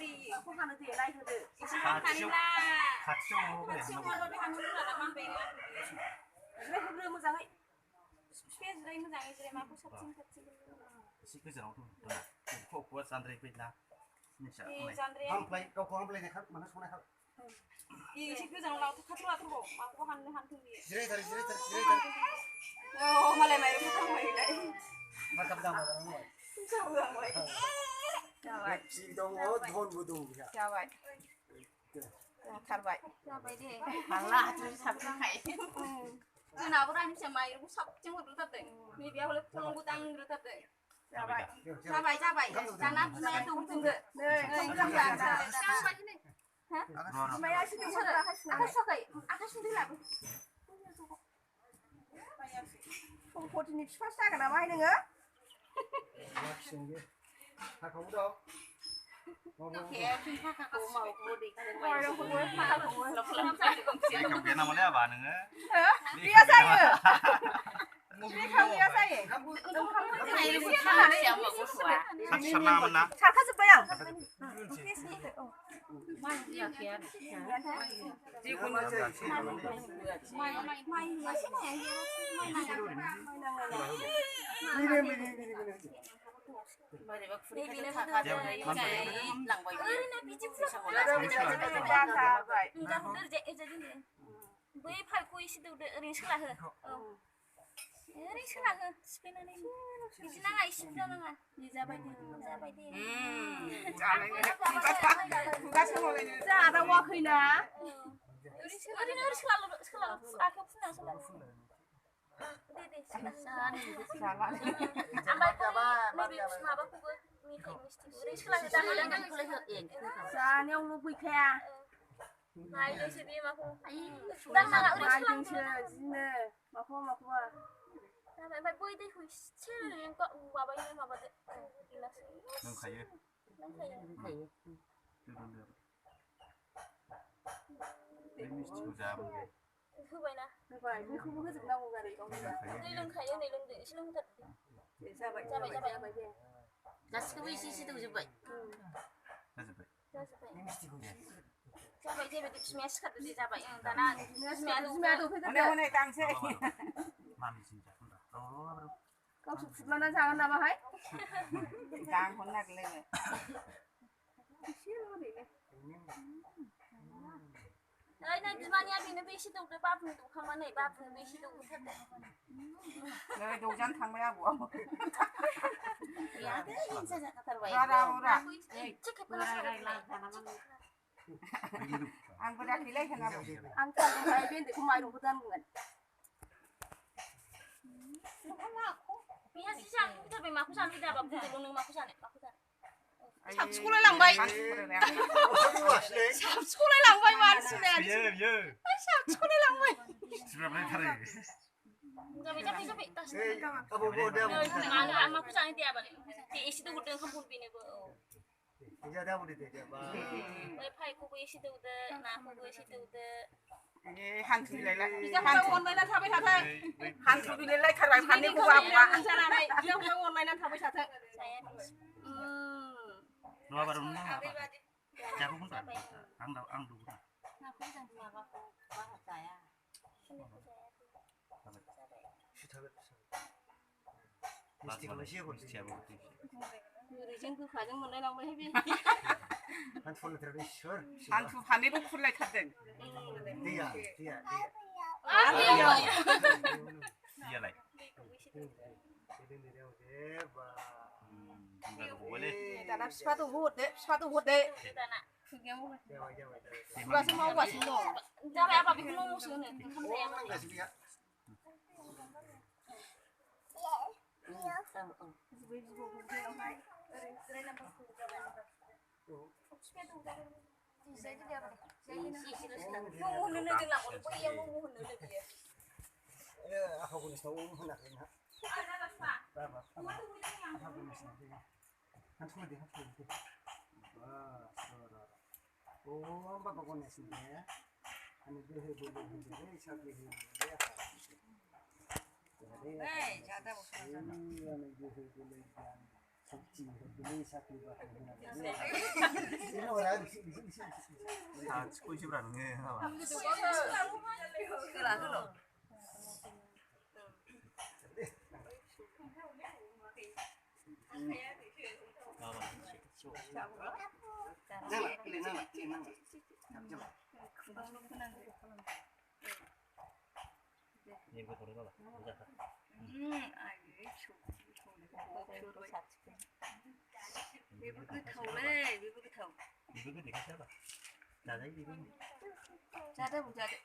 이 하는 데 라이트들. 같이오 그래. 시험하러 하는 거라만 배가. 그래 그래 모장이. 스페이스를 모장이 그래 막 섭진. 시크잖아. 또 코코 산드레 있나? 이 산드레. 한 플레이 또 한 플레이นะครับมัน손에 할. 이 시크장 나도 카트라 들고 막고 한 등이. 지레 다리. 말해 말해 말해. 맞다 맞다. 무서워 뭐. Vậy chị đâu có thôn vừa đủ kìa. Chào vậy. Thật vậy. Chào vậy đi. Hàng lạ chứ thật ra hay. Cái nào có đang xem mày cũng sắp chứng được thật đấy. Vì béo lên không có tăng được thật đấy. Chào vậy. Chào vậy. Chào năm mẹ tung tung được. Đây, chào vậy này. Hả? Mày ai xin được sao là sao vậy? Xin được là. Không có thì phát xa cả nào ai nữa. 다 가보자. Kẻ chúng ta khá cổ màu của địch. Ngồi đâu không có phá không. Lọc lắm sao thì không Cái chịu. cặp kia nào mà lấy bà nữa. Đi ra sao nhỉ? Đi không đi ra sao nhỉ? Cái này cũng khá là đẹp mà của sủa. 사나만나. 잘 타서 봐요. Mai giờ kìa. Chị cũng nói chơi. Mai Mày để bác Phước khá khá cho cái lặng bày 왜 밟고 있어도 어린 슬라흐. 어린 슬라흐. 스페인은 이지나가 있으려나. 이자바이디. 누가 처먹었냐? 자, 나 와 그이나. 어린 슬라흐. 아까 푸나 슬라흐. 네네. 사라. 자, 내가 뭐 보이케야. Mai đi xe đi mà không. Đang là ở đây đang chơi gì nè. Mà không mà không à. Mày bơi đi hồi chơi liền có bà bây giờ mà bà đấy. Nâng khẩy. Đến chiều ra một cái. Thứ vậy nè. Thứ vậy, không có cái gì đâu mà để con đi. Đi lưng khẩy này lưng để lưng thật. Để sao vậy? Ra vậy. Đã cái vị trí đâu như vậy? Ra vậy. Ra vậy thì smash cắt đi ra vậy. Ta na smash đồ phải Hôm nay tăng xe. Mami 진짜 혼자. Con chụp phút nó sao nào mà hay? Tăng hôm nay lên. Đây này, mà nhà mình nó bị xịt được ba phần tụ không mà này ba phần bị xịt được thật đấy. Rồi đồ dân thằng mẹ của. Ya, thế sao lại thật vậy? Ra. Chắc cái Đây là thằng nó Ăn bữa đã đi lấy thằng nào? ăn cơm hai bên thì không ai đủ dân người. Bây giờ siang kita be makusan tidak apa pun belum makusan này. Sắp sekolah lang bay. Sắp sekolah lang bay man sudah. Iya. Sắp sekolah lang bay. Sudah mulai tarik. Tapi tas. Apa bodoh. Anak makusan itu apa? Di isi tu gudang kampung bini bu. Bây giờ đi để bà. Ơi phải cô isi tu de, na cô isi tu de. 한 둘이 lấy lại. Bây giờ không ôn lại là thao với thao thôi. 한 둘이 lấy lại khởi lại phản đi của bà. Ăn ra này, giờ không ôn lại là thao với thao thôi. Nó baru nang apa? Cara pun tak. Ang dulu. Nah, aku jangan cuma aku bahas saya. 미스틱을 씌우고 Người dân cứ phải trong mình đây đâu mới hết biết. 한 톤을 들어가 쉬어. 한 두 반대로 풀래 카든. 디야. À đi rồi. Iya lại. Đã làm spatu hút đấy. Gua semua gua sini. Jangan apa bikin lu musuh nih. Aku pun tahu hendak hendak. 한 손을 대. 오, 바빠 보냈는데. 아니 그 해보는데 자기 해보는데. 네, 자다 보세요. 아니 그 해보는 게 속지 해보는 자기 봐. 이거 다 찍고 싶으라는 게 하나 봐. 그라 그러. 얘가 돌아가 봐. Vì cứ thầu lên, vì cứ thầu. 이거 그 내가 해봐. 나다 이거. Ra đây một giờ đấy.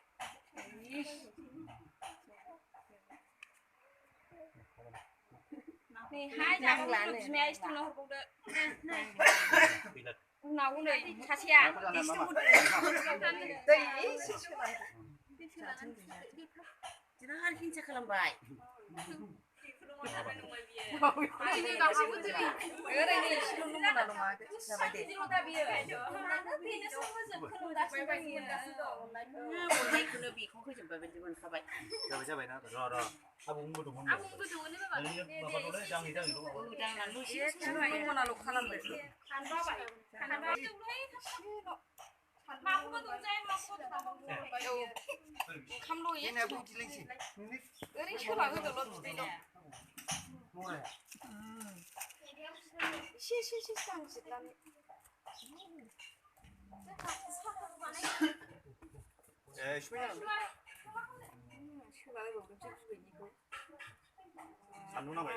Này hai nhà cũng được mẹ thằng nào cũng được. 빌라. Nào cũng được. 같이 야. Nó ăn khi chắc làm bài. 아니 나 아무튼 그래, 실로는 나로 막. 자, 봐야 돼. 원래 클럽이 거기 좀 봐야 돼. 봐 봐. 잡아 나. 러. 아 몸도 몸. 아무것도 오늘 봐. 아니 봐봐 노래 장 이장 이거. 우장 난 루시. 실로는 나로 하는 거지. 안 봐봐. 안 봐. 마음만 동자에 먹고 다 먹고. 감로 얘. 얘네 보기 랭시. 으리 쳐봐 그도 럽지. 뭐야? 시시시상 짓다. 에 슈미야. 안 누나 봐.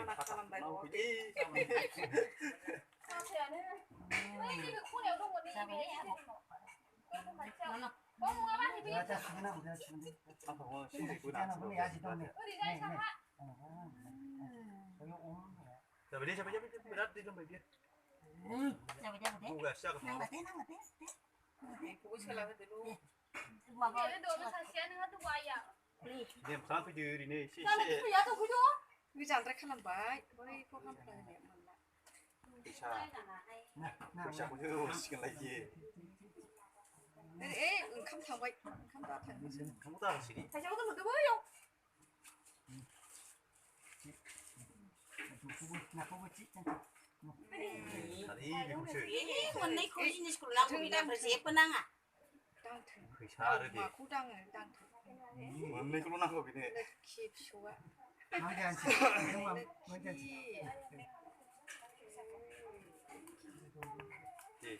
나오고 있지. 자, 수근아 보자, 수근아. 아빠 신이 수근아 보다. 보면 야지 동네. 네, 네. 여기 오는 거야. 자, bây giờ berat đi cho mày biết. 자, 보자 보자. Mua gà xa cái nang bate, nang bate. 보고 살라고 되고. 뭐 뭐. Niệm sáng phải dư đi nè, xí 나는 xí. 그 야도 그죠? 위지 않다 하는 바이. 우리 꼭 한번 해야 돼. Cái xa. Cái xa cũng như cái này gì. 에, 감탄 바이. 감탄. Không có tao xí đi. 다시 한번 더 보여. 나 보고 찍자. Là đi cái cũng chơi. Mình này khối gì cũng làm vì làm phải xếp nang à. 땅트. Cái xa rồi đi. 구당을 땅트. Mình cũng năng cái này. 킵 좋아. 먼저 앉지. 먼저 앉지. Gì?